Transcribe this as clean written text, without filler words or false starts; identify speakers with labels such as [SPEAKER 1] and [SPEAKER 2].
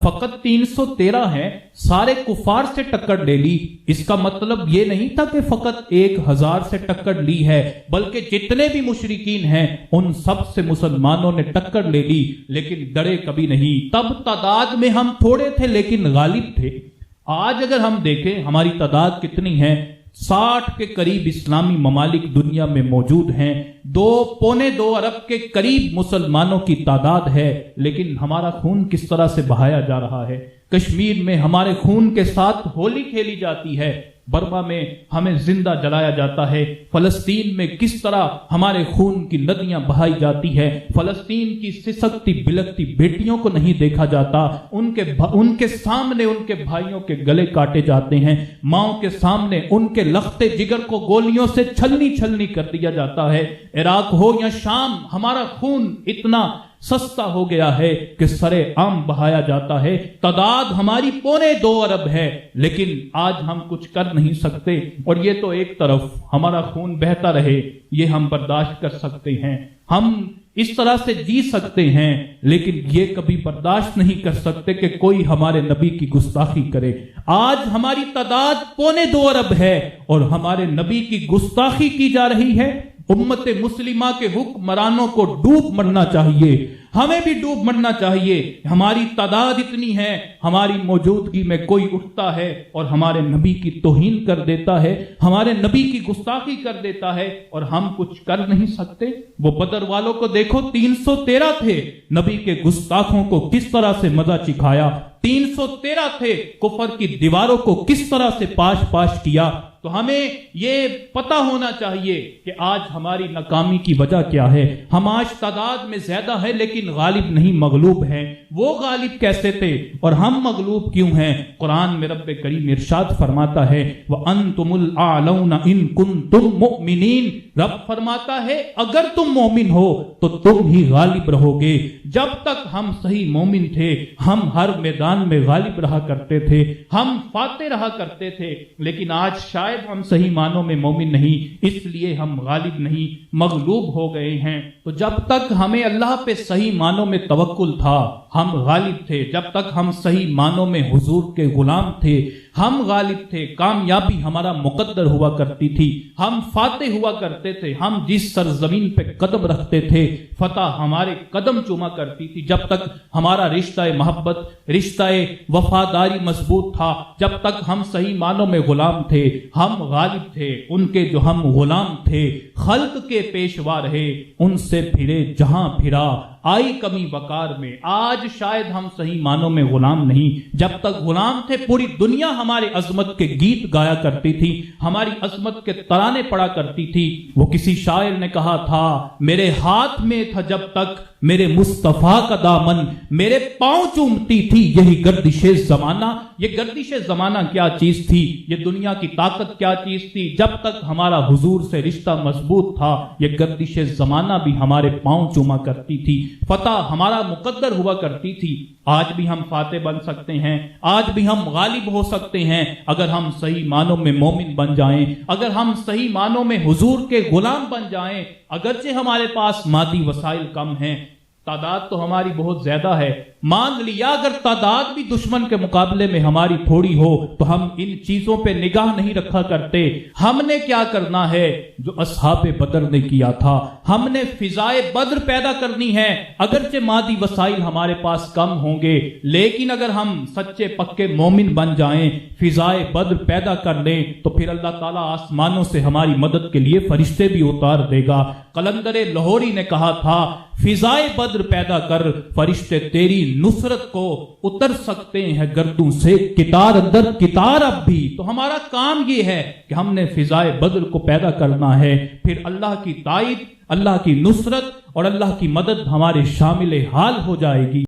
[SPEAKER 1] فقط 313 ہیں، سارے کفار سے ٹکر لے لی۔ اس کا مطلب یہ نہیں تھا کہ فقط 1000 سے ٹکر لی ہے، بلکہ جتنے بھی مشرکین ہیں ان سب سے مسلمانوں نے ٹکر لے لی، لیکن ڈرے کبھی نہیں۔ تب تعداد میں ہم تھوڑے تھے لیکن غالب تھے۔ آج اگر ہم دیکھیں ہماری تعداد کتنی ہے، 60 کے قریب اسلامی ممالک دنیا میں موجود ہیں، 2.25 ارب کے قریب مسلمانوں کی تعداد ہے، لیکن ہمارا خون کس طرح سے بہایا جا رہا ہے۔ کشمیر میں ہمارے خون کے ساتھ ہولی کھیلی جاتی ہے، برما میں ہمیں زندہ جلایا جاتا ہے، فلسطین میں کس طرح ہمارے خون کی ندیاں بہائی جاتی ہے، فلسطین کی سسکتی بلکتی بیٹیوں کو نہیں دیکھا جاتا، ان کے سامنے ان کے بھائیوں کے گلے کاٹے جاتے ہیں، ماؤں کے سامنے ان کے لختے جگر کو گولیوں سے چھلنی کر دیا جاتا ہے۔ عراق ہو یا شام، ہمارا خون اتنا سستا ہو گیا ہے کہ سرے عام بہایا جاتا ہے۔ تعداد ہماری 2.25 ارب ہے، لیکن آج ہم کچھ کر نہیں سکتے، اور یہ تو ایک طرف ہمارا خون بہتا رہے یہ ہم برداشت کر سکتے ہیں، ہم اس طرح سے جی سکتے ہیں، لیکن یہ کبھی برداشت نہیں کر سکتے کہ کوئی ہمارے نبی کی گستاخی کرے۔ آج ہماری تعداد 2.25 ارب ہے اور ہمارے نبی کی گستاخی کی جا رہی ہے۔ امت مسلمہ کے حکمرانوں کو ڈوب مرنا چاہیے، ہمیں بھی ڈوب مرنا چاہیے۔ ہماری تعداد اتنی ہے، ہماری موجودگی میں کوئی اٹھتا ہے اور ہمارے نبی کی توہین کر دیتا ہے، ہمارے نبی کی گستاخی کر دیتا ہے، اور ہم کچھ کر نہیں سکتے۔ وہ بدر والوں کو دیکھو، 313 تھے، نبی کے گستاخوں کو کس طرح سے مزہ چکھایا، 313 تھے، کفر کی دیواروں کو کس طرح سے پاش کیا۔ تو ہمیں یہ پتہ ہونا چاہیے کہ آج ہماری ناکامی کی وجہ کیا ہے۔ ہم آج تعداد میں زیادہ ہے لیکن غالب نہیں، مغلوب ہیں۔ وہ غالب کیسے تھے اور ہم مغلوب کیوں ہیں؟ قرآن میں رب کریم ارشاد فرماتا ہے وَأَنْتُمُ الْأَعْلَوْنَ إِن كُنتُم مُؤْمِنِينَ، رب فرماتا ہے اگر تم مومن ہو تو تم ہی غالب رہو گے۔ جب تک ہم صحیح مومن تھے ہم ہر میدان میں غالب رہا کرتے تھے، ہم فاتح رہا کرتے تھے، لیکن آج شاید ہم صحیح معنوں میں مومن نہیں، اس لیے ہم غالب نہیں، مغلوب ہو گئے ہیں۔ تو جب تک ہمیں اللہ پہ صحیح معنوں میں توکل تھا ہم غالب تھے، جب تک ہم صحیح معنوں میں حضور کے غلام تھے ہم غالب تھے، کامیابی ہمارا مقدر ہوا کرتی تھی، ہم فاتح ہوا کرتے تھے، ہم جس سرزمین پہ قدم رکھتے تھے فتح ہمارے قدم چوما کرتی تھی۔ جب تک ہمارا رشتہ محبت، رشتہ وفاداری مضبوط تھا، جب تک ہم صحیح معنوں میں غلام تھے ہم غالب تھے۔ ان کے جو ہم غلام تھے خلق کے پیشوا رہے، ان سے پھرے جہاں پھرا آئی کمی وقار میں۔ آج شاید ہم صحیح معنوں میں غلام نہیں، جب تک غلام تھے پوری دنیا ہمارے عظمت کے گیت گایا کرتی تھی، ہماری عظمت کے ترانے پڑا کرتی تھی۔ وہ کسی شاعر نے کہا تھا میرے ہاتھ میں تھا جب تک میرے مصطفیٰ کا دامن، میرے پاؤں چومتی تھی یہی گردش زمانہ۔ یہ گردش زمانہ کیا چیز تھی، یہ دنیا کی طاقت کیا چیز تھی؟ جب تک ہمارا حضور سے رشتہ مضبوط تھا یہ گردش زمانہ بھی ہمارے پاؤں چوما کرتی تھی، فتح ہمارا مقدر ہوا کرتی تھی۔ آج بھی ہم فاتح بن سکتے ہیں، آج بھی ہم غالب ہو سکتے ہیں اگر ہم صحیح معنوں میں مومن بن جائیں، اگر ہم صحیح معنوں میں حضور کے غلام بن جائیں۔ اگرچہ ہمارے پاس مادی وسائل کم ہیں، تعداد تو ہماری بہت زیادہ ہے، مان لیا اگر تعداد بھی دشمن کے مقابلے میں ہماری تھوڑی ہو تو ہم ان چیزوں پہ نگاہ نہیں رکھا کرتے۔ ہم نے کیا کرنا ہے جو اصحاب بدر نے کیا تھا، ہم نے فضائے بدر پیدا کرنی ہے۔ اگرچہ مادی وسائل ہمارے پاس کم ہوں گے لیکن اگر ہم سچے پکے مومن بن جائیں، فضائے بدر پیدا کر لیں تو پھر اللہ تعالیٰ آسمانوں سے ہماری مدد کے لیے فرشتے بھی اتار دے گا۔ قلندر لاہوری نے کہا تھا فضائے بدر پیدا کر، فرشتے تیری نصرت کو اتر سکتے ہیں گردوں سے کتار اندر کتار اب بھی۔ تو ہمارا کام یہ ہے کہ ہم نے فضائے بدر کو پیدا کرنا ہے، پھر اللہ کی تائید، اللہ کی نصرت اور اللہ کی مدد ہمارے شامل حال ہو جائے گی۔